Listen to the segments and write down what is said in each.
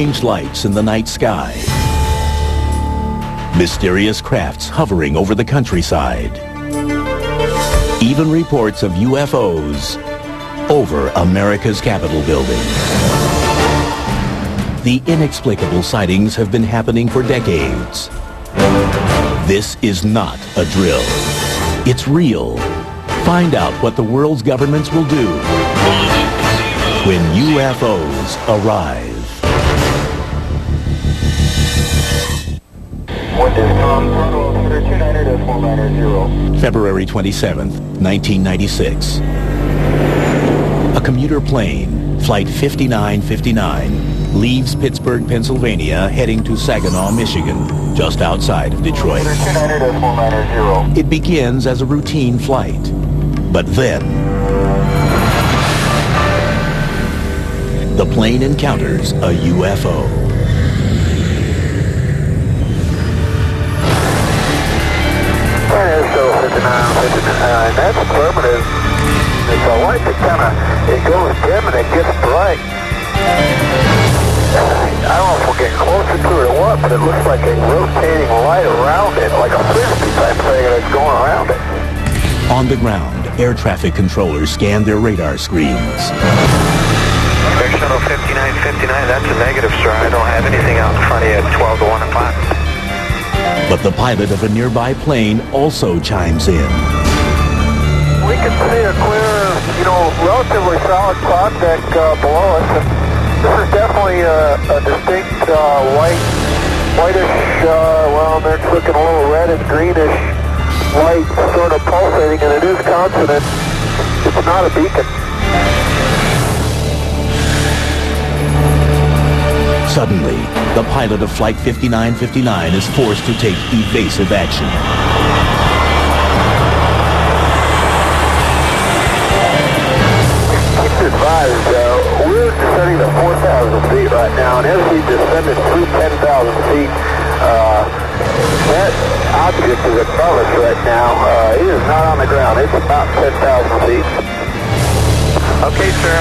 strange lights in the night sky. Mysterious crafts hovering over the countryside. Even reports of UFOs over America's Capitol building. The inexplicable sightings have been happening for decades. This is not a drill. It's real. Find out what the world's governments will do when UFOs arrive. February 27th, 1996. A commuter plane, Flight 5959, leaves Pittsburgh, Pennsylvania, heading to Saginaw, Michigan, just outside of Detroit. It begins as a routine flight, but then the plane encounters a UFO. That's affirmative. It's a light that it goes dim and it gets bright. I don't know if we're getting closer to it or what, but it looks like a rotating light around it, like a frisbee type thing that's going around it. On the ground, air traffic controllers scan their radar screens. Air Shuttle 5959, that's a negative, sir. I don't have anything out in front of you at 12 to 1 o'clock. But the pilot of a nearby plane also chimes in. We can see a clear, relatively solid cloud deck below us. This is definitely a distinct whitish, it's looking a little red and greenish light sort of pulsating, and it is consonant. It's not a beacon. Suddenly, the pilot of Flight 5959 is forced to take evasive action. Keep advised, we're descending to 4,000 feet right now, and as we descended through 10,000 feet, that object is above us right now. It is not on the ground. It's about 10,000 feet. Okay, sir,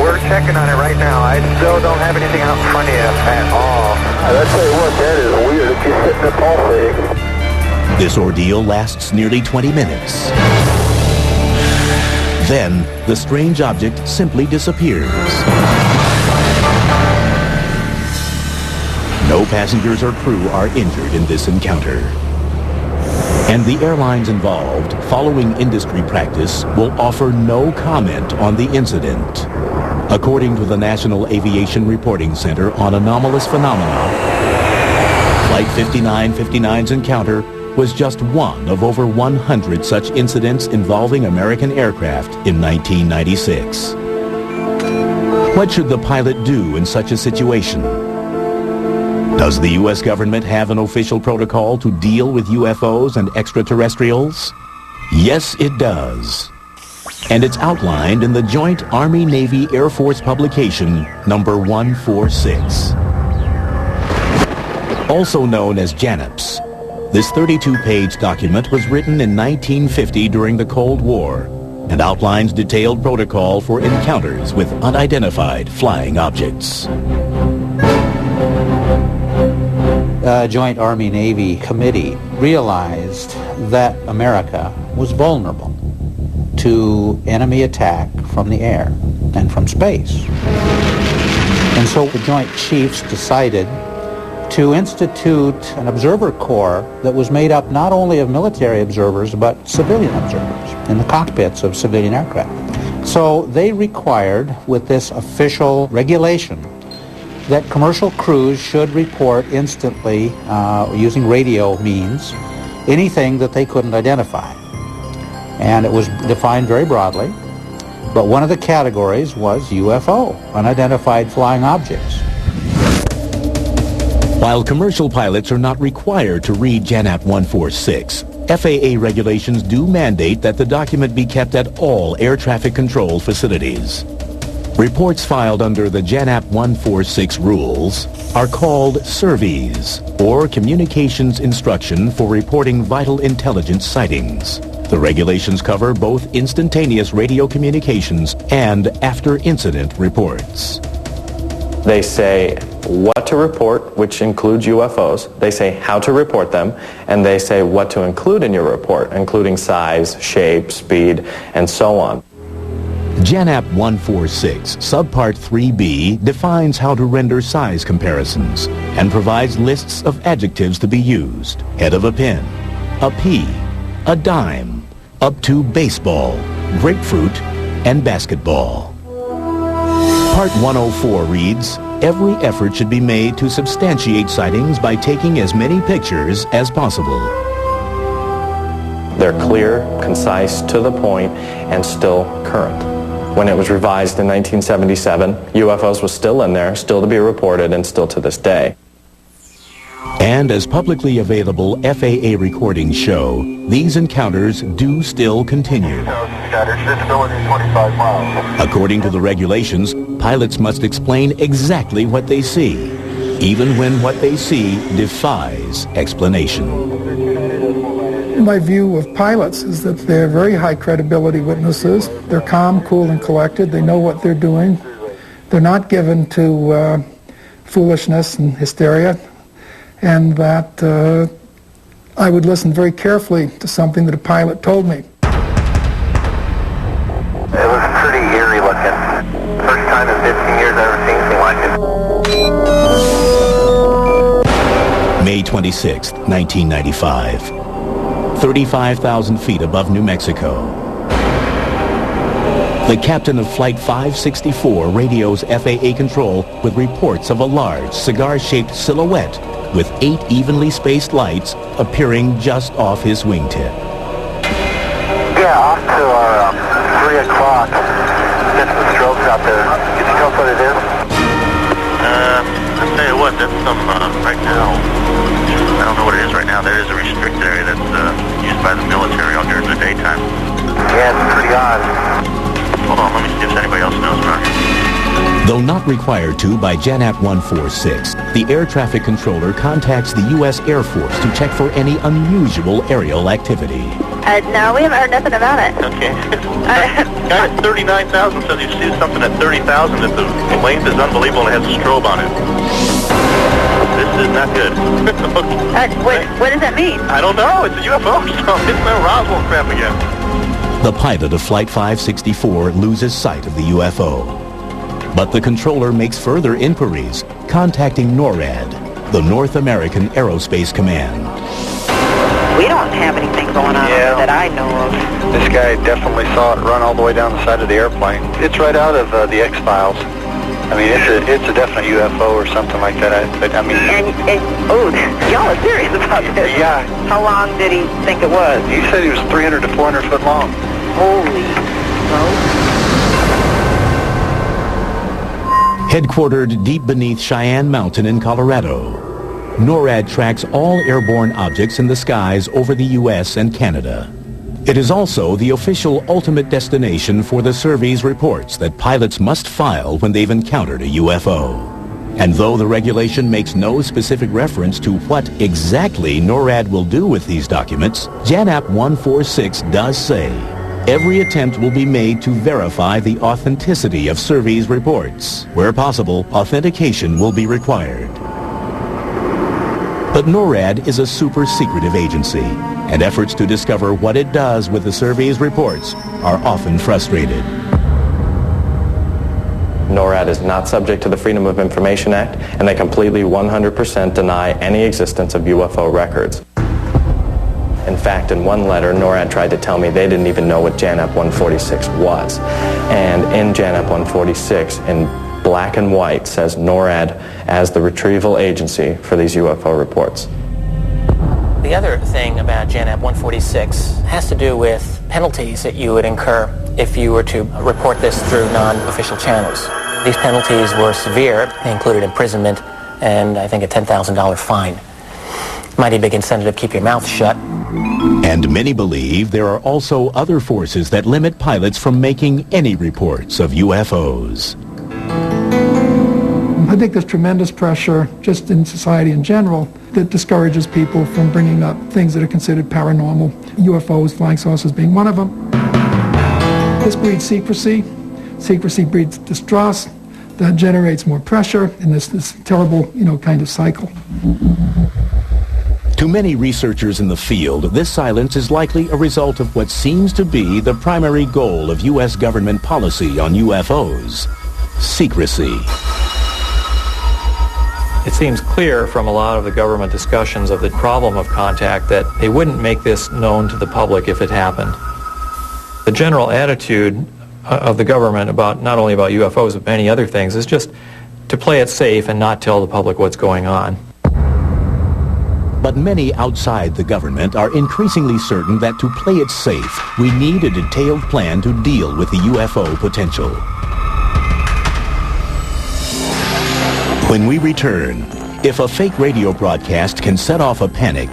we're checking on it right now. I still don't have anything out in front of you at all. I'll tell you what, that is weird if you're sitting there pulsating. This ordeal lasts nearly 20 minutes. Then, the strange object simply disappears. No passengers or crew are injured in this encounter. And the airlines involved, following industry practice, will offer no comment on the incident. According to the National Aviation Reporting Center on Anomalous Phenomena, Flight 5959's encounter was just one of over 100 such incidents involving American aircraft in 1996. What should the pilot do in such a situation? Does the U.S. government have an official protocol to deal with UFOs and extraterrestrials? Yes, it does. And it's outlined in the Joint Army-Navy-Air Force publication number 146. Also known as JANAPS, this 32-page document was written in 1950 during the Cold War and outlines detailed protocol for encounters with unidentified flying objects. Joint Army-Navy Committee realized that America was vulnerable to enemy attack from the air and from space. And so the Joint Chiefs decided to institute an observer corps that was made up not only of military observers but civilian observers in the cockpits of civilian aircraft. So they required, with this official regulation, that commercial crews should report instantly, using radio means, anything that they couldn't identify. And it was defined very broadly, but one of the categories was UFO, unidentified flying objects. While commercial pilots are not required to read JANAP 146, FAA regulations do mandate that the document be kept at all air traffic control facilities. Reports filed under the JANAP 146 rules are called SIRVIs, or Communications Instruction for Reporting Vital Intelligence Sightings. The regulations cover both instantaneous radio communications and after-incident reports. They say what to report, which includes UFOs. They say how to report them, and they say what to include in your report, including size, shape, speed, and so on. JANAP 146, Subpart 3B, defines how to render size comparisons and provides lists of adjectives to be used. Head of a pin, a pea, a dime, up to baseball, grapefruit, and basketball. Part 104 reads, every effort should be made to substantiate sightings by taking as many pictures as possible. They're clear, concise, to the point, and still current. When it was revised in 1977, UFOs was still in there, still to be reported, and still to this day. And as publicly available FAA recordings show, these encounters do still continue. According to the regulations, pilots must explain exactly what they see, even when what they see defies explanation. My view of pilots is that they're very high credibility witnesses. They're calm, cool, and collected. They know what they're doing. They're not given to foolishness and hysteria. And that I would listen very carefully to something that a pilot told me. It was pretty eerie looking. First time in 15 years I've ever seen anything like it. May 26, 1995. 35,000 feet above New Mexico. The captain of Flight 564 radios FAA control with reports of a large cigar-shaped silhouette with 8 evenly spaced lights appearing just off his wingtip. Yeah, off to our 3 o'clock. Get some strokes out there. Can you tell us what it is? I'll tell you what, that's some, right now, I don't know what it is right now. There is a restricted area that's used by the military out during the daytime. Yeah, it's pretty odd. Hold on, let me see if anybody else knows about it. Though not required to by JANAP 146, the air traffic controller contacts the U.S. Air Force to check for any unusual aerial activity. No, we haven't heard nothing about it. Okay. Guy at 39,000 says you see something at 30,000 that the length is unbelievable and it has a strobe on it. This is not good. What does that mean? I don't know. It's a UFO, so it's no Roswell crap again. The pilot of Flight 564 loses sight of the UFO. But the controller makes further inquiries, contacting NORAD, the North American Aerospace Command. We don't have anything going on that I know of. This guy definitely saw it run all the way down the side of the airplane. It's right out of the X-Files. I mean, it's a definite UFO or something like that. Y'all are serious about this? Yeah. How long did he think it was? He said he was 300 to 400 foot long. Holy smoke. Headquartered deep beneath Cheyenne Mountain in Colorado, NORAD tracks all airborne objects in the skies over the U.S. and Canada. It is also the official ultimate destination for the survey's reports that pilots must file when they've encountered a UFO. And though the regulation makes no specific reference to what exactly NORAD will do with these documents, JANAP 146 does say every attempt will be made to verify the authenticity of survey's reports. Where possible, authentication will be required. But NORAD is a super-secretive agency, and efforts to discover what it does with the survey's reports are often frustrated. NORAD is not subject to the Freedom of Information Act, and they completely 100% deny any existence of UFO records. In fact, in one letter, NORAD tried to tell me they didn't even know what JANAP 146 was. And in JANAP 146, in black and white, says NORAD as the retrieval agency for these UFO reports. The other thing about JANAP 146 has to do with penalties that you would incur if you were to report this through non-official channels. These penalties were severe. They included imprisonment and I think a $10,000 fine. Mighty big incentive to keep your mouth shut. And many believe there are also other forces that limit pilots from making any reports of UFOs. I think there's tremendous pressure just in society in general that discourages people from bringing up things that are considered paranormal, UFOs, flying saucers being one of them. This breeds secrecy. Secrecy breeds distrust. that generates more pressure in this terrible, kind of cycle. To many researchers in the field, this silence is likely a result of what seems to be the primary goal of U.S. government policy on UFOs: secrecy. It seems clear from a lot of the government discussions of the problem of contact that they wouldn't make this known to the public if it happened. The general attitude of the government about not only about UFOs but many other things is just to play it safe and not tell the public what's going on. But many outside the government are increasingly certain that to play it safe, we need a detailed plan to deal with the UFO potential. When we return, if a fake radio broadcast can set off a panic,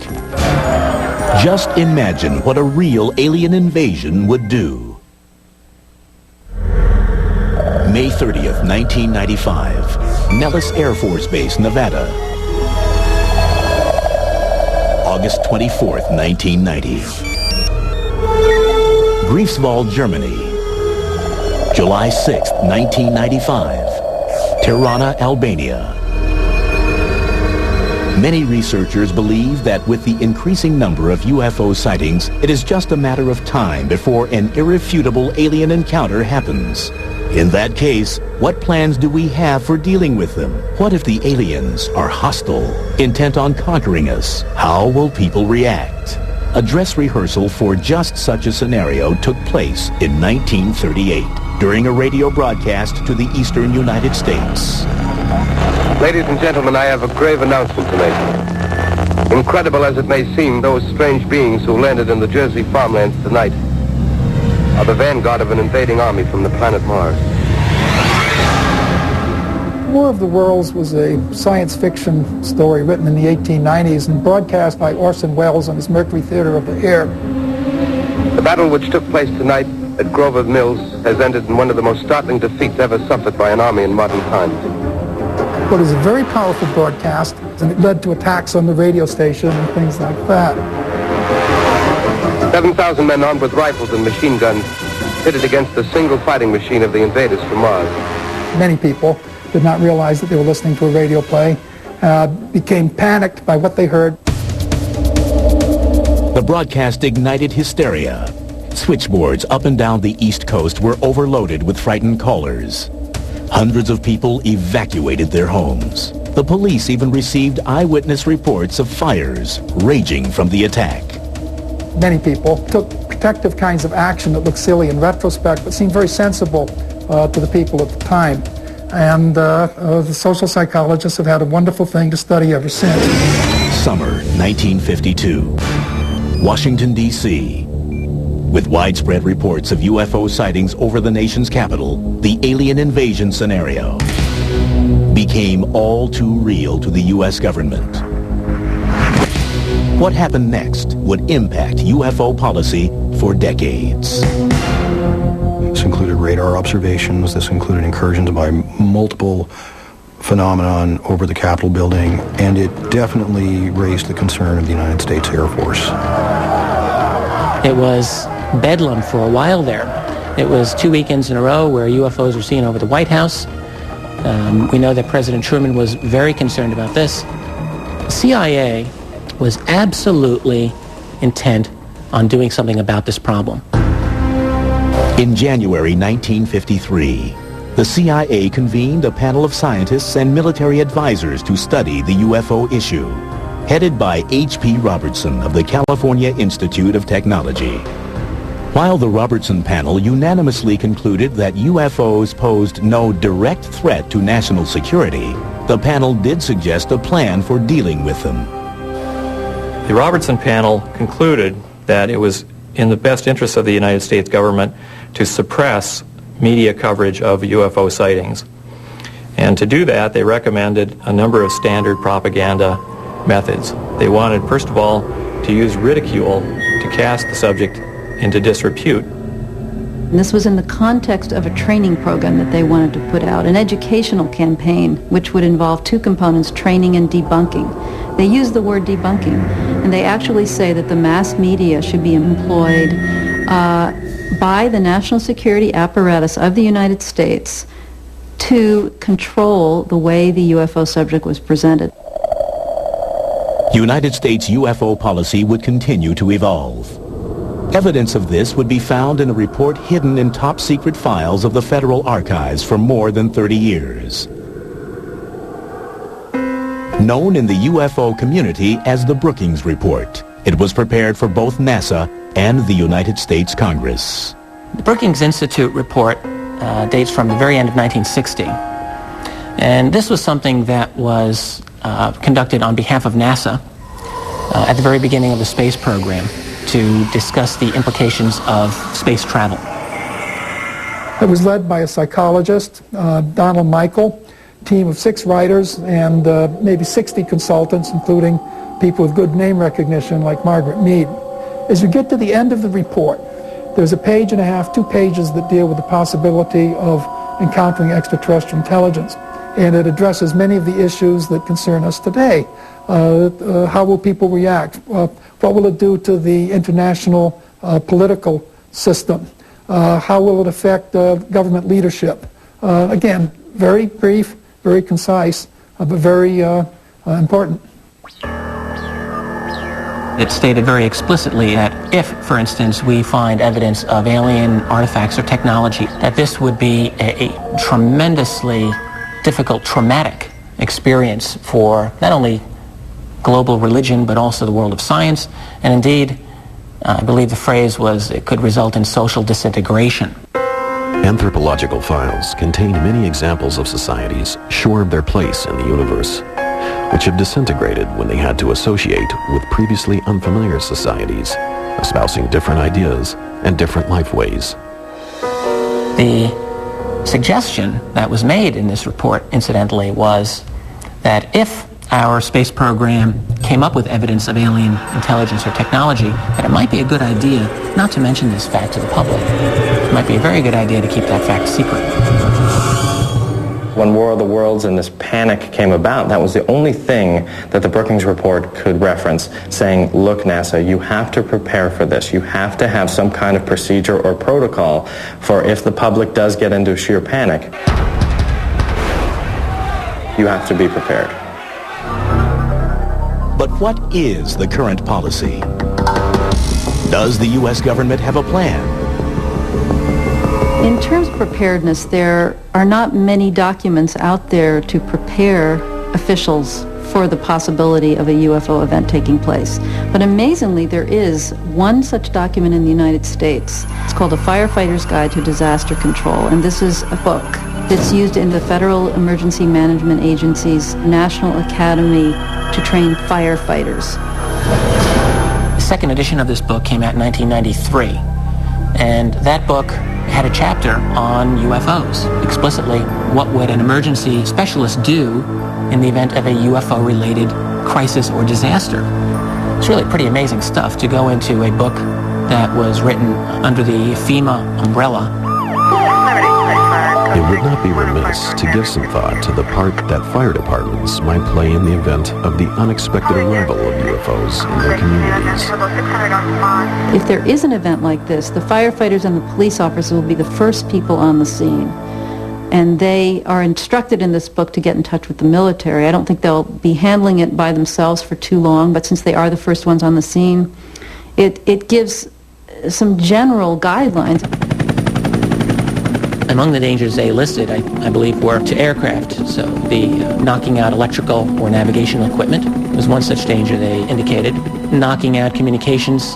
just imagine what a real alien invasion would do. May 30th, 1995, Nellis Air Force Base, Nevada. August 24th, 1990. Greifswald, Germany. July 6th, 1995. Tirana, Albania. Many researchers believe that with the increasing number of UFO sightings, it is just a matter of time before an irrefutable alien encounter happens. In that case, what plans do we have for dealing with them? What if the aliens are hostile, intent on conquering us? How will people react? A dress rehearsal for just such a scenario took place in 1938 during a radio broadcast to the eastern United States. Ladies and gentlemen, I have a grave announcement to make. Incredible as it may seem, those strange beings who landed in the Jersey farmlands tonight are the vanguard of an invading army from the planet Mars. War of the Worlds was a science fiction story written in the 1890s and broadcast by Orson Welles on his Mercury Theater of the Air. The battle which took place tonight at Grover Mills has ended in one of the most startling defeats ever suffered by an army in modern times. It was a very powerful broadcast, and it led to attacks on the radio station and things like that. 7,000 men armed with rifles and machine guns pitted against the single fighting machine of the invaders from Mars. Many people did not realize that they were listening to a radio play, became panicked by what they heard. The broadcast ignited hysteria. Switchboards up and down the East Coast were overloaded with frightened callers. Hundreds of people evacuated their homes. The police even received eyewitness reports of fires raging from the attack. Many people took protective kinds of action that looked silly in retrospect, but seemed very sensible to the people at the time. And the social psychologists have had a wonderful thing to study ever since. Summer 1952. Washington, D.C. With widespread reports of UFO sightings over the nation's capital, the alien invasion scenario became all too real to the U.S. government. What happened next would impact UFO policy for decades. This included radar observations, this included incursions by multiple phenomenon over the Capitol building, and it definitely raised the concern of the United States Air Force. It was bedlam for a while there. It was 2 weekends in a row where UFOs were seen over the White House. We know that President Truman was very concerned about this. The CIA was absolutely intent on doing something about this problem. In January 1953, the CIA convened a panel of scientists and military advisors to study the UFO issue, headed by H.P. Robertson of the California Institute of Technology. While the Robertson panel unanimously concluded that UFOs posed no direct threat to national security, the panel did suggest a plan for dealing with them. The Robertson panel concluded that it was in the best interest of the United States government to suppress media coverage of UFO sightings. And to do that, they recommended a number of standard propaganda methods. They wanted, first of all, to use ridicule to cast the subject into disrepute. And this was in the context of a training program that they wanted to put out, an educational campaign which would involve two components, training and debunking. They use the word debunking, and they actually say that the mass media should be employed by the national security apparatus of the United States to control the way the UFO subject was presented. United States UFO policy would continue to evolve. Evidence of this would be found in a report hidden in top-secret files of the Federal Archives for more than 30 years. Known in the UFO community as the Brookings Report, it was prepared for both NASA and the United States Congress. The Brookings Institute report dates from the very end of 1960. And this was something that was conducted on behalf of NASA at the very beginning of the space program to discuss the implications of space travel. It was led by a psychologist, Donald Michael, team of 6 writers and maybe 60 consultants, including people with good name recognition like Margaret Mead. As you get to the end of the report, there's a page and a half, 2 pages that deal with the possibility of encountering extraterrestrial intelligence. And it addresses many of the issues that concern us today. How will people react? What will it do to the international political system? How will it affect government leadership? Again, very brief, very concise, but very important. It stated very explicitly that if, for instance, we find evidence of alien artifacts or technology, that this would be a tremendously difficult, traumatic experience for not only global religion, but also the world of science. And indeed, I believe the phrase was, it could result in social disintegration. Anthropological files contain many examples of societies sure of their place in the universe, which have disintegrated when they had to associate with previously unfamiliar societies, espousing different ideas and different life ways. The suggestion that was made in this report, incidentally, was that if our space program came up with evidence of alien intelligence or technology, that it might be a good idea not to mention this fact to the public. It might be a very good idea to keep that fact secret. When War of the Worlds and this panic came about, that was the only thing that the Brookings Report could reference, saying, look, NASA, you have to prepare for this. You have to have some kind of procedure or protocol for if the public does get into sheer panic. You have to be prepared. But what is the current policy? Does the U.S. government have a plan? In terms of preparedness, there are not many documents out there to prepare officials for the possibility of a UFO event taking place. But amazingly, there is one such document in the United States. It's called A Firefighter's Guide to Disaster Control, and this is a book that's used in the Federal Emergency Management Agency's National Academy to train firefighters. The second edition of this book came out in 1993, and that book had a chapter on UFOs. Explicitly, what would an emergency specialist do in the event of a UFO-related crisis or disaster? It's really pretty amazing stuff to go into a book that was written under the FEMA umbrella. It would not be remiss to give some thought to the part that fire departments might play in the event of the unexpected arrival of UFOs in their communities. If there is an event like this, the firefighters and the police officers will be the first people on the scene. And they are instructed in this book to get in touch with the military. I don't think they'll be handling it by themselves for too long, but since they are the first ones on the scene, it gives some general guidelines. Among the dangers they listed, I believe, were to aircraft. So the knocking out electrical or navigational equipment was one such danger they indicated. Knocking out communications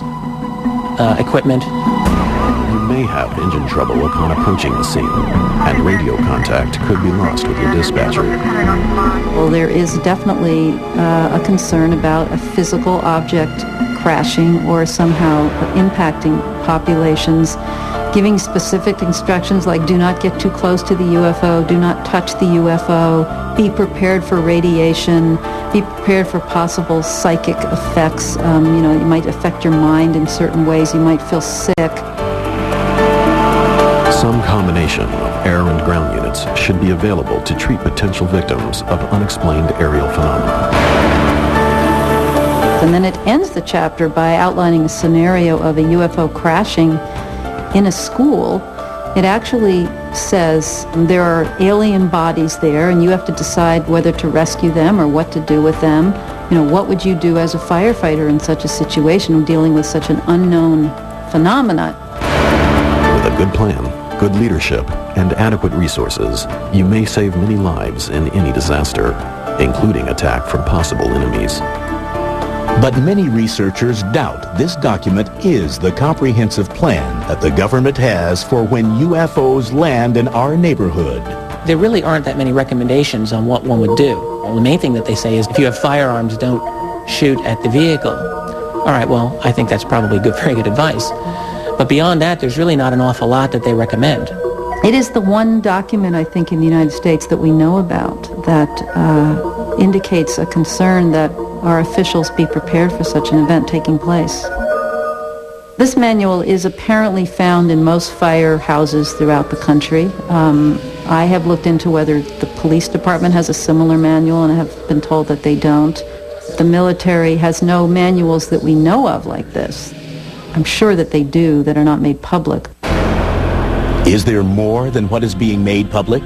equipment. You may have engine trouble upon approaching the scene, and radio contact could be lost with your dispatcher. Well, there is definitely a concern about a physical object crashing or somehow impacting populations. Giving specific instructions like do not get too close to the UFO, do not touch the UFO, be prepared for radiation, be prepared for possible psychic effects. It might affect your mind in certain ways. You might feel sick. Some combination of air and ground units should be available to treat potential victims of unexplained aerial phenomena. And then it ends the chapter by outlining a scenario of a UFO crashing in a school It actually says there are alien bodies there, and you have to decide whether to rescue them or what to do with them. You know, what would you do as a firefighter in such a situation dealing with such an unknown phenomenon? With a good plan, good leadership, and adequate resources, you may save many lives in any disaster, including attack from possible enemies. But many researchers doubt this document is the comprehensive plan that the government has for when UFOs land in our neighborhood. There really aren't that many recommendations on what one would do. Well, the main thing that they say is if you have firearms, don't shoot at the vehicle. All right, well, I think that's probably good, very good advice. But beyond that, there's really not an awful lot that they recommend. It is the one document, I think, in the United States that we know about that indicates a concern that our officials be prepared for such an event taking place. This manual is apparently found in most firehouses throughout the country. I have looked into whether the police department has a similar manual, and I have been told that they don't. The military has no manuals that we know of like this. I'm sure that they do, that are not made public. Is there more than what is being made public?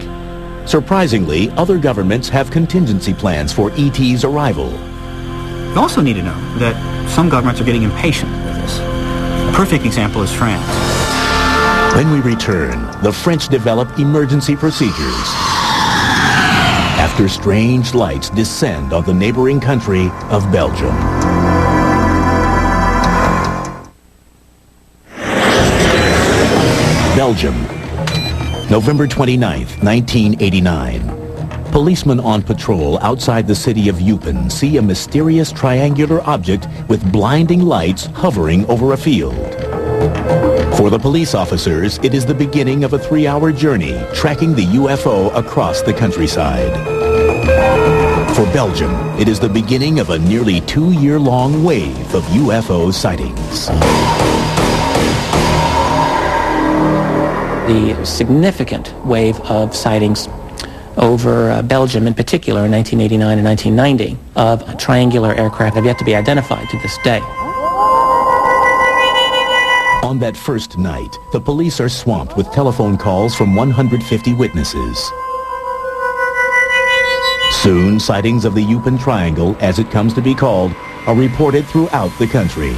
Surprisingly, other governments have contingency plans for ET's arrival. You also need to know that some governments are getting impatient with this. A perfect example is France. When we return, the French develop emergency procedures after strange lights descend on the neighboring country of Belgium. Belgium, November 29th, 1989. Policemen on patrol outside the city of Eupen see a mysterious triangular object with blinding lights hovering over a field. For the police officers, it is the beginning of a 3-hour journey tracking the UFO across the countryside. For Belgium, it is the beginning of a nearly 2-year-long wave of UFO sightings. The significant wave of sightings over Belgium in particular in 1989 and 1990 of triangular aircraft have yet to be identified to this day. On that first night, the police are swamped with telephone calls from 150 witnesses. Soon, sightings of the Eupen Triangle, as it comes to be called, are reported throughout the country.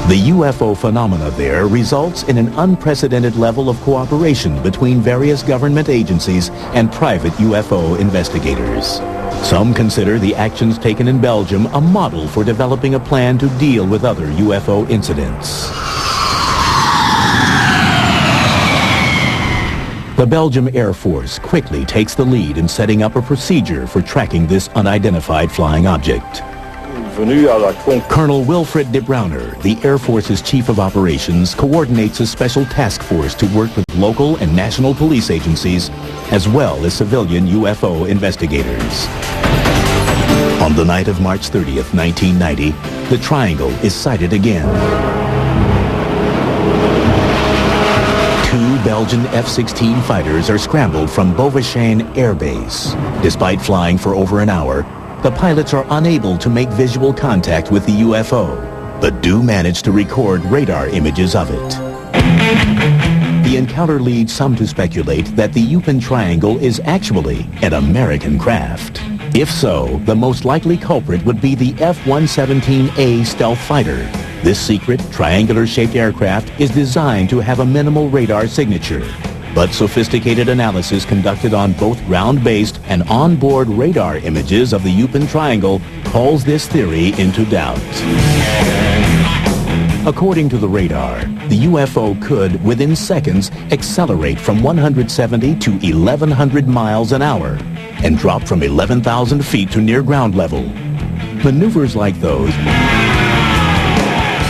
The UFO phenomena there results in an unprecedented level of cooperation between various government agencies and private UFO investigators. Some consider the actions taken in Belgium a model for developing a plan to deal with other UFO incidents. The Belgium Air Force quickly takes the lead in setting up a procedure for tracking this unidentified flying object. Colonel Wilfred de Browner, the Air Force's Chief of Operations, coordinates a special task force to work with local and national police agencies, as well as civilian UFO investigators. On the night of March 30th, 1990, the Triangle is sighted again. 2 Belgian F-16 fighters are scrambled from Beauvechene Air Base. Despite flying for over an hour, the pilots are unable to make visual contact with the UFO, but do manage to record radar images of it. The encounter leads some to speculate that the Eupen Triangle is actually an American craft. If so, the most likely culprit would be the F-117A stealth fighter. This secret, triangular-shaped aircraft is designed to have a minimal radar signature. But sophisticated analysis conducted on both ground-based and on-board radar images of the Eupen Triangle calls this theory into doubt. According to the radar, the UFO could, within seconds, accelerate from 170 to 1,100 miles an hour and drop from 11,000 feet to near ground level. Maneuvers like those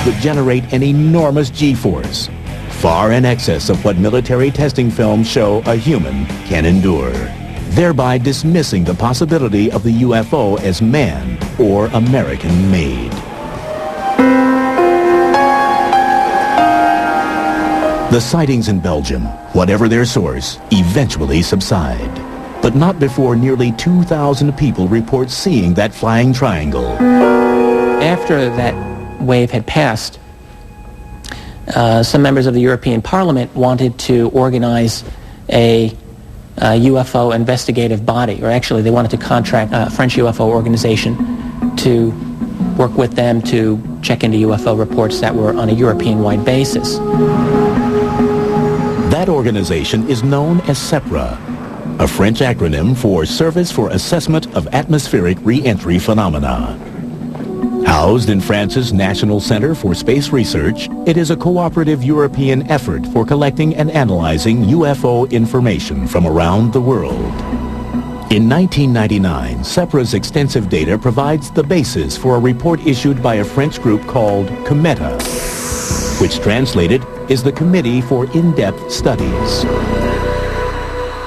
would generate an enormous G-force, far in excess of what military testing films show a human can endure, thereby dismissing the possibility of the UFO as man or American-made. The sightings in Belgium, whatever their source, eventually subside, but not before nearly 2,000 people report seeing that flying triangle. After that wave had passed, some members of the European Parliament wanted to organize a UFO investigative body, or actually they wanted to contract a French UFO organization to work with them to check into UFO reports that were on a European-wide basis. That organization is known as SEPRA, a French acronym for Service for Assessment of Atmospheric Re-Entry Phenomena. Housed in France's National Center for Space Research, it is a cooperative European effort for collecting and analyzing UFO information from around the world. In 1999, SEPRA's extensive data provides the basis for a report issued by a French group called COMETA, which translated is the Committee for In-Depth Studies.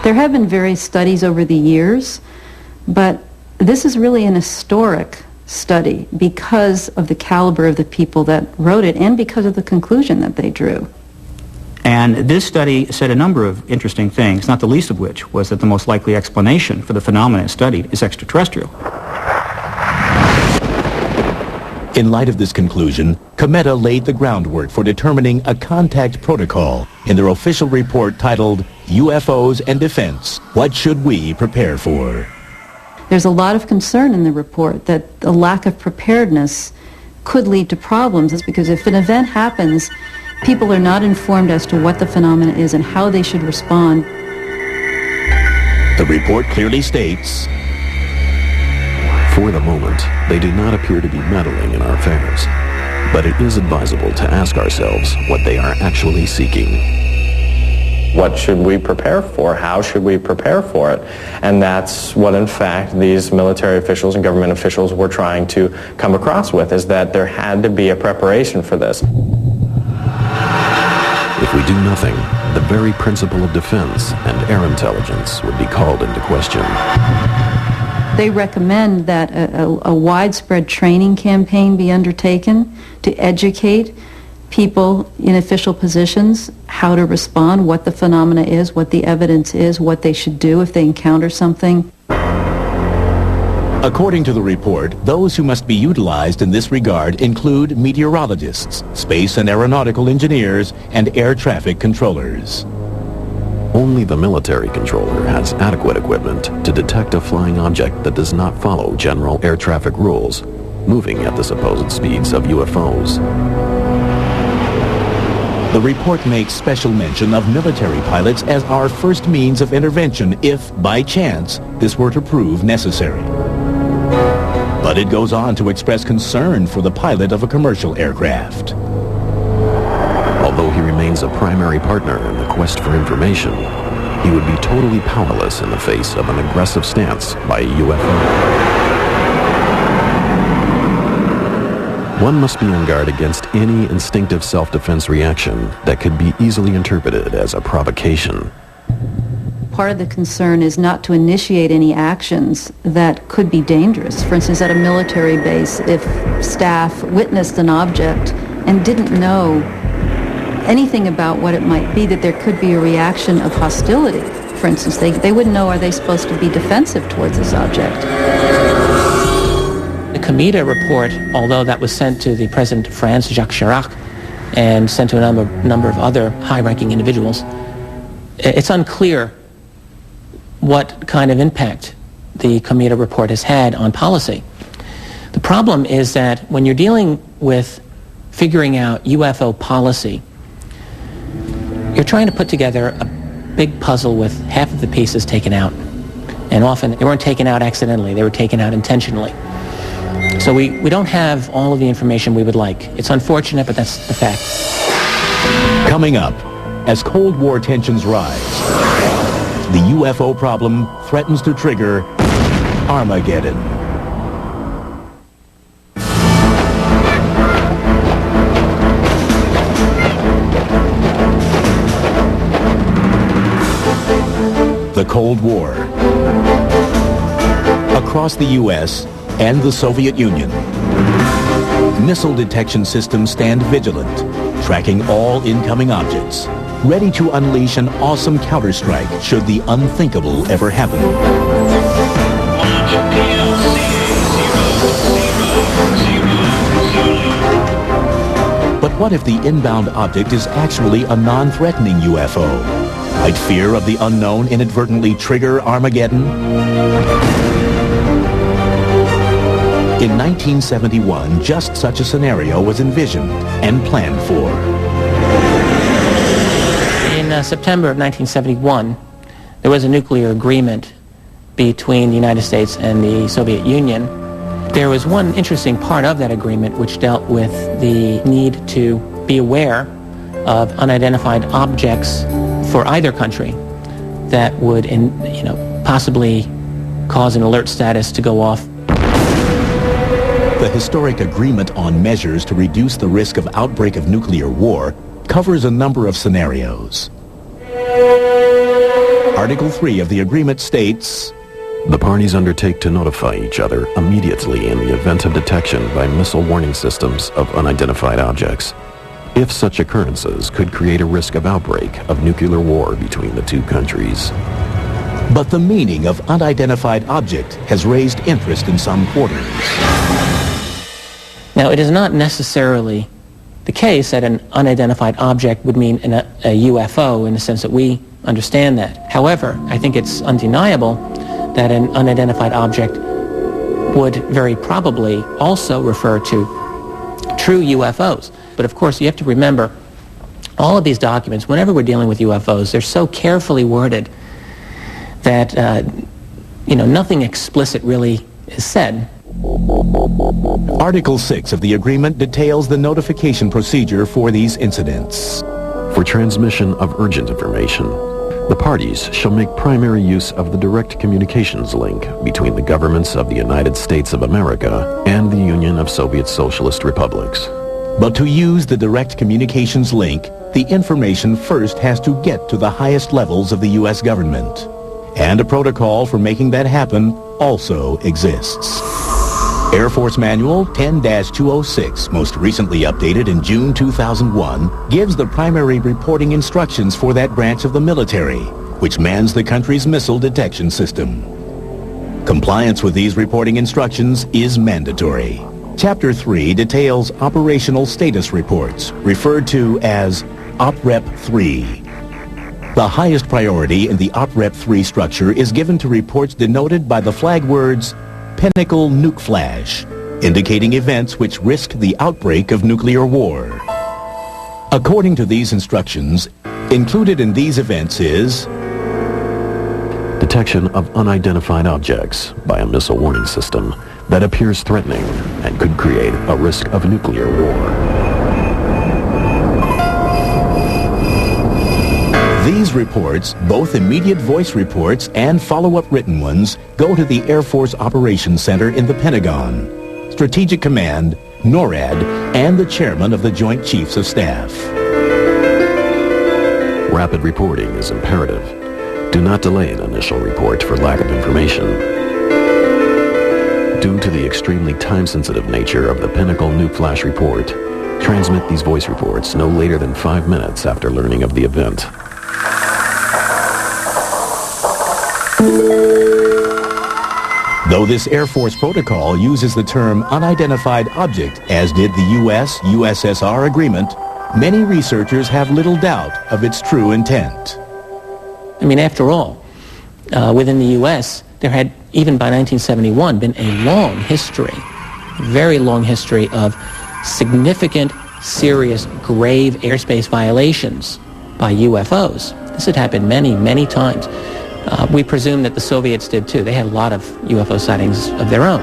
There have been various studies over the years, but this is really an historic study because of the caliber of the people that wrote it and because of the conclusion that they drew. And this study said a number of interesting things, not the least of which was that the most likely explanation for the phenomena studied is extraterrestrial. In light of this conclusion, COMETA laid the groundwork for determining a contact protocol in their official report titled UFOs and Defense, What Should We Prepare For? There's a lot of concern in the report that the lack of preparedness could lead to problems. It's because if an event happens, people are not informed as to what the phenomena is and how they should respond. The report clearly states, for the moment, they do not appear to be meddling in our affairs, but it is advisable to ask ourselves what they are actually seeking. What should we prepare for? How should we prepare for it? And that's what, in fact, these military officials and government officials were trying to come across with, is that there had to be a preparation for this. If we do nothing, the very principle of defense and air intelligence would be called into question. They recommend that a widespread training campaign be undertaken to educate people in official positions how to respond, what the phenomena is, what the evidence is, what they should do if they encounter something. According to the report, those who must be utilized in this regard include meteorologists, space and aeronautical engineers, and air traffic controllers. Only the military controller has adequate equipment to detect a flying object that does not follow general air traffic rules, moving at the supposed speeds of UFOs. The report makes special mention of military pilots as our first means of intervention if, by chance, this were to prove necessary. But it goes on to express concern for the pilot of a commercial aircraft. Although he remains a primary partner in the quest for information, he would be totally powerless in the face of an aggressive stance by a UFO. One must be on guard against any instinctive self-defense reaction that could be easily interpreted as a provocation. Part of the concern is not to initiate any actions that could be dangerous. For instance, at a military base, if staff witnessed an object and didn't know anything about what it might be, that there could be a reaction of hostility. For instance, they wouldn't know, are they supposed to be defensive towards this object? The COMETA report, although that was sent to the President of France, Jacques Chirac, and sent to a number of other high-ranking individuals, it's unclear what kind of impact the COMETA report has had on policy. The problem is that when you're dealing with figuring out UFO policy, you're trying to put together a big puzzle with half of the pieces taken out. And often they weren't taken out accidentally, they were taken out intentionally. So we don't have all of the information we would like. It's unfortunate, but that's the fact. Coming up, as Cold War tensions rise, the UFO problem threatens to trigger Armageddon. The Cold War. Across the U.S. and the Soviet Union, missile detection systems stand vigilant, tracking all incoming objects, ready to unleash an awesome counterstrike should the unthinkable ever happen. But But what if the inbound object is actually a non-threatening UFO? Might fear of the unknown inadvertently trigger Armageddon? In 1971, just such a scenario was envisioned and planned for. In September of 1971, there was a nuclear agreement between the United States and the Soviet Union. There was one interesting part of that agreement which dealt with the need to be aware of unidentified objects for either country that would, possibly cause an alert status to go off. The historic agreement on measures to reduce the risk of outbreak of nuclear war covers a number of scenarios. Article 3 of the agreement states, the parties undertake to notify each other immediately in the event of detection by missile warning systems of unidentified objects, if such occurrences could create a risk of outbreak of nuclear war between the two countries. But the meaning of unidentified object has raised interest in some quarters. Now, it is not necessarily the case that an unidentified object would mean a UFO in the sense that we understand that. However, I think it's undeniable that an unidentified object would very probably also refer to true UFOs. But of course, you have to remember, all of these documents, whenever we're dealing with UFOs, they're so carefully worded that, nothing explicit really is said. Article 6 of the agreement details the notification procedure for these incidents. For transmission of urgent information, the parties shall make primary use of the direct communications link between the governments of the United States of America and the Union of Soviet Socialist Republics. But to use the direct communications link, the information first has to get to the highest levels of the U.S. government. And a protocol for making that happen also exists. Air Force Manual 10-206, most recently updated in June 2001, gives the primary reporting instructions for that branch of the military, which mans the country's missile detection system. Compliance with these reporting instructions is mandatory. Chapter 3 details operational status reports, referred to as OPREP 3. The highest priority in the OPREP 3 structure is given to reports denoted by the flag words Pinnacle Nuke Flash, indicating events which risk the outbreak of nuclear war. According to these instructions, included in these events is detection of unidentified objects by a missile warning system that appears threatening and could create a risk of nuclear war. These reports, both immediate voice reports and follow-up written ones, go to the Air Force Operations Center in the Pentagon, Strategic Command, NORAD, and the Chairman of the Joint Chiefs of Staff. Rapid reporting is imperative. Do not delay an initial report for lack of information. Due to the extremely time-sensitive nature of the Pinnacle Nuke Flash report, transmit these voice reports no later than 5 minutes after learning of the event. Though this Air Force protocol uses the term unidentified object, as did the U.S.-USSR agreement, many researchers have little doubt of its true intent. I mean, after all, within the U.S., there had, even by 1971, been a long history, very long history of significant, serious, grave airspace violations by UFOs. This had happened many, many times. We presume that the Soviets did too. They had a lot of UFO sightings of their own.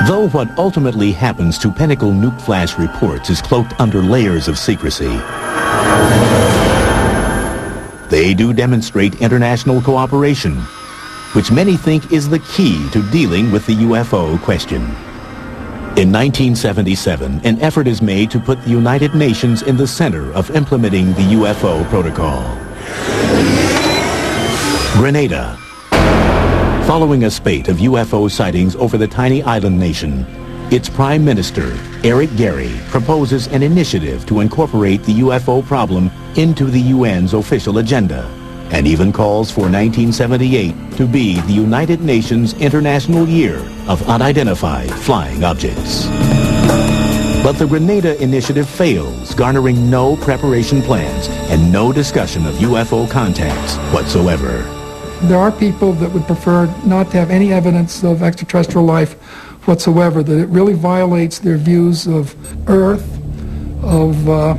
Though what ultimately happens to Pinnacle Nuke Flash reports is cloaked under layers of secrecy, they do demonstrate international cooperation, which many think is the key to dealing with the UFO question. In 1977, an effort is made to put the United Nations in the center of implementing the UFO protocol. Grenada. Following a spate of UFO sightings over the tiny island nation, its Prime Minister, Eric Gary, proposes an initiative to incorporate the UFO problem into the UN's official agenda and even calls for 1978 to be the United Nations International Year of Unidentified Flying Objects. But the Grenada initiative fails, garnering no preparation plans and no discussion of UFO contacts whatsoever. There are people that would prefer not to have any evidence of extraterrestrial life whatsoever, that it really violates their views of Earth, of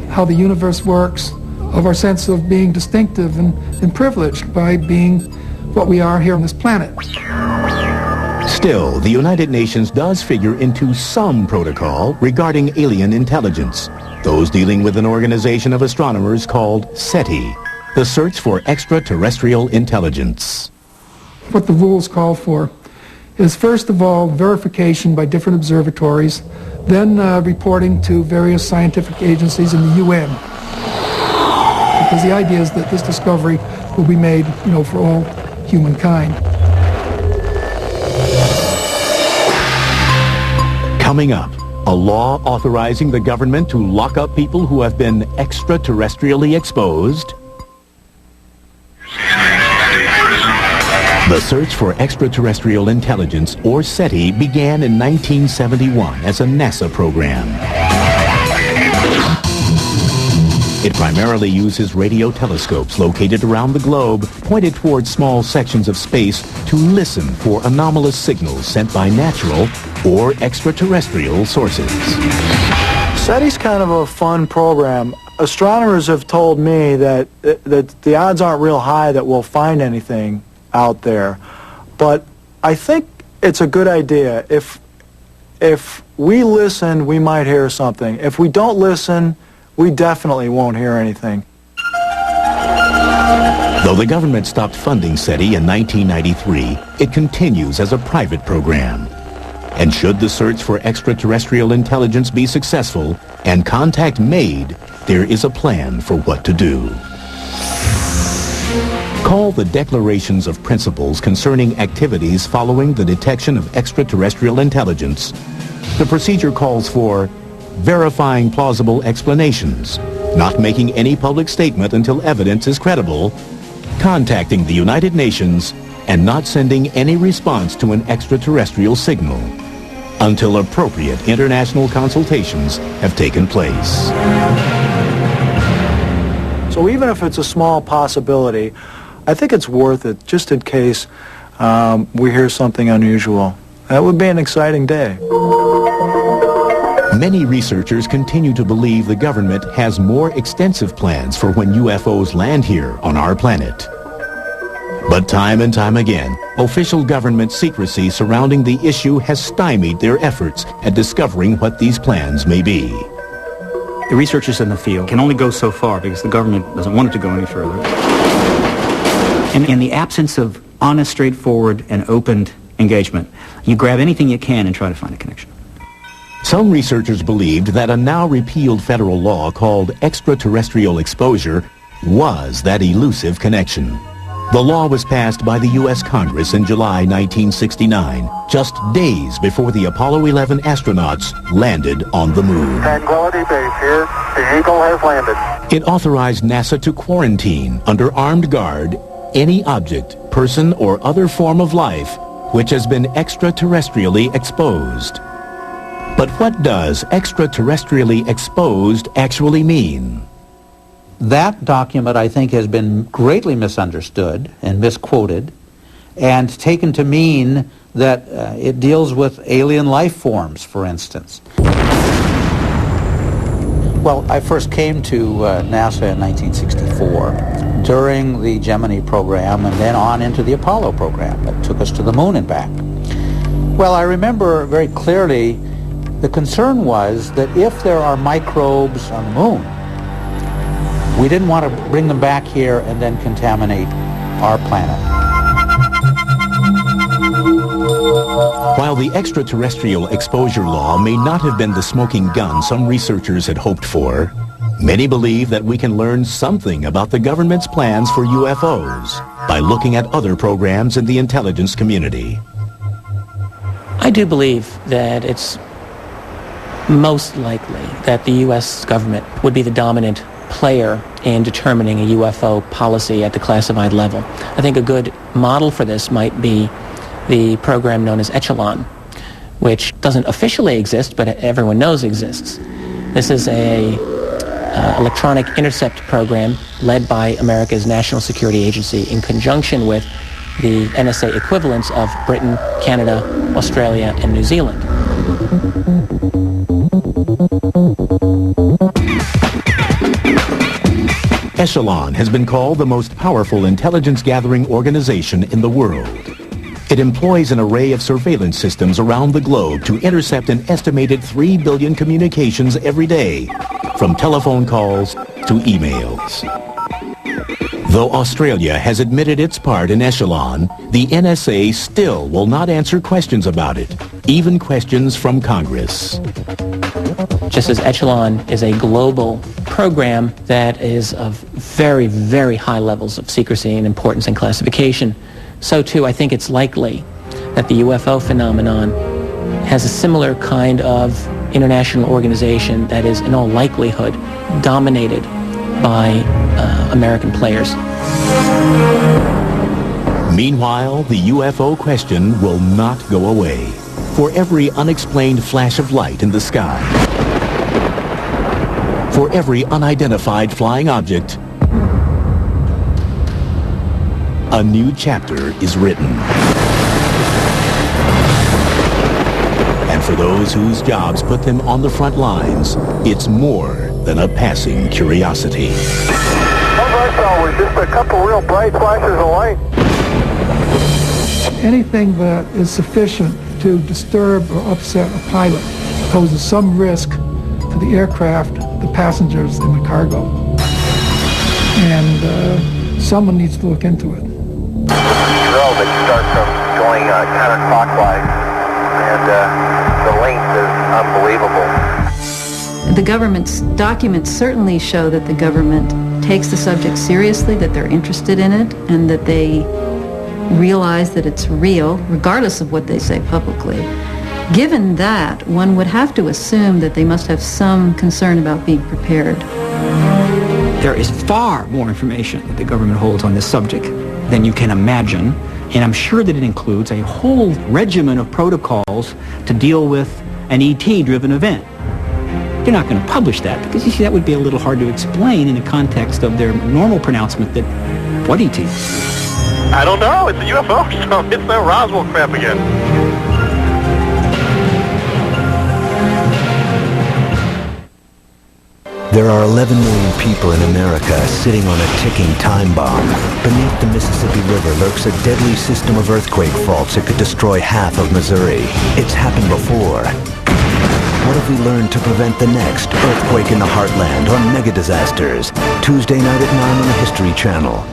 how the universe works, of our sense of being distinctive and privileged by being what we are here on this planet. Still, the United Nations does figure into some protocol regarding alien intelligence, those dealing with an organization of astronomers called SETI, the Search for Extraterrestrial Intelligence. What the rules call for is, first of all, verification by different observatories, then reporting to various scientific agencies in the UN. Because the idea is that this discovery will be made, for all humankind. Coming up, a law authorizing the government to lock up people who have been extraterrestrially exposed. The search for extraterrestrial intelligence, or SETI, began in 1971 as a NASA program. It primarily uses radio telescopes located around the globe, pointed towards small sections of space to listen for anomalous signals sent by natural or extraterrestrial sources. SETI's kind of a fun program. Astronomers have told me that the odds aren't real high that we'll find anything out there, but I think it's a good idea. If we listen, we might hear something. If we don't listen, we definitely won't hear anything. Though the government stopped funding SETI in 1993, it continues as a private program. And should the search for extraterrestrial intelligence be successful and contact made, there is a plan for what to do. Called the Declarations of Principles Concerning Activities Following the Detection of Extraterrestrial Intelligence, the procedure calls for verifying plausible explanations, not making any public statement until evidence is credible, contacting the United Nations, and not sending any response to an extraterrestrial signal until appropriate international consultations have taken place. So even if it's a small possibility, I think it's worth it, just in case we hear something unusual. That would be an exciting day. Many researchers continue to believe the government has more extensive plans for when UFOs land here on our planet. But time and time again, official government secrecy surrounding the issue has stymied their efforts at discovering what these plans may be. The researchers in the field can only go so far because the government doesn't want it to go any further. And in the absence of honest, straightforward, and open engagement, you grab anything you can and try to find a connection. Some researchers believed that a now repealed federal law called extraterrestrial exposure was that elusive connection. The law was passed by the U.S. Congress in July 1969, just days before the Apollo 11 astronauts landed on the moon. Tranquility Base here. The Eagle has landed. It authorized NASA to quarantine under armed guard any object, person, or other form of life which has been extraterrestrially exposed. But what does extraterrestrially exposed actually mean? That document, I think, has been greatly misunderstood and misquoted and taken to mean that it deals with alien life forms, for instance. Well, I first came to NASA in 1964 during the Gemini program and then on into the Apollo program that took us to the moon and back. Well, I remember very clearly the concern was that if there are microbes on the moon, we didn't want to bring them back here and then contaminate our planet. While the extraterrestrial exposure law may not have been the smoking gun some researchers had hoped for, many believe that we can learn something about the government's plans for UFOs by looking at other programs in the intelligence community. I do believe that it's most likely that the U.S. government would be the dominant player in determining a UFO policy at the classified level. I think a good model for this might be the program known as Echelon, which doesn't officially exist, but everyone knows exists. This is a electronic intercept program led by America's National Security Agency in conjunction with the NSA equivalents of Britain, Canada, Australia, and New Zealand. Echelon has been called the most powerful intelligence-gathering organization in the world. It employs an array of surveillance systems around the globe to intercept an estimated 3 billion communications every day, from telephone calls to emails. Though Australia has admitted its part in Echelon, the NSA still will not answer questions about it, even questions from Congress. Just as Echelon is a global program that is of very, very high levels of secrecy and importance and classification, so too I think it's likely that the UFO phenomenon has a similar kind of international organization that is in all likelihood dominated by American players. Meanwhile, the UFO question will not go away. For every unexplained flash of light in the sky, for every unidentified flying object, a new chapter is written. And for those whose jobs put them on the front lines, it's more than a passing curiosity. All I saw was just a couple real bright flashes of light. Anything that is sufficient to disturb or upset a pilot poses some risk to the aircraft, the passengers, and the cargo. And someone needs to look into it. Drill that starts from going counterclockwise, and the length is unbelievable. The government's documents certainly show that the government takes the subject seriously, that they're interested in it, and that they realize that it's real, regardless of what they say publicly. Given that, one would have to assume that they must have some concern about being prepared. There is far more information that the government holds on this subject than you can imagine, and I'm sure that it includes a whole regimen of protocols to deal with an ET-driven event. They're not going to publish that because, you see, that would be a little hard to explain in the context of their normal pronouncement that, what ET? I don't know. It's a UFO, so it's that Roswell crap again. There are 11 million people in America sitting on a ticking time bomb. Beneath the Mississippi River lurks a deadly system of earthquake faults that could destroy half of Missouri. It's happened before. What have we learned to prevent the next earthquake in the heartland on Mega Disasters? Tuesday night at 9 on the History Channel.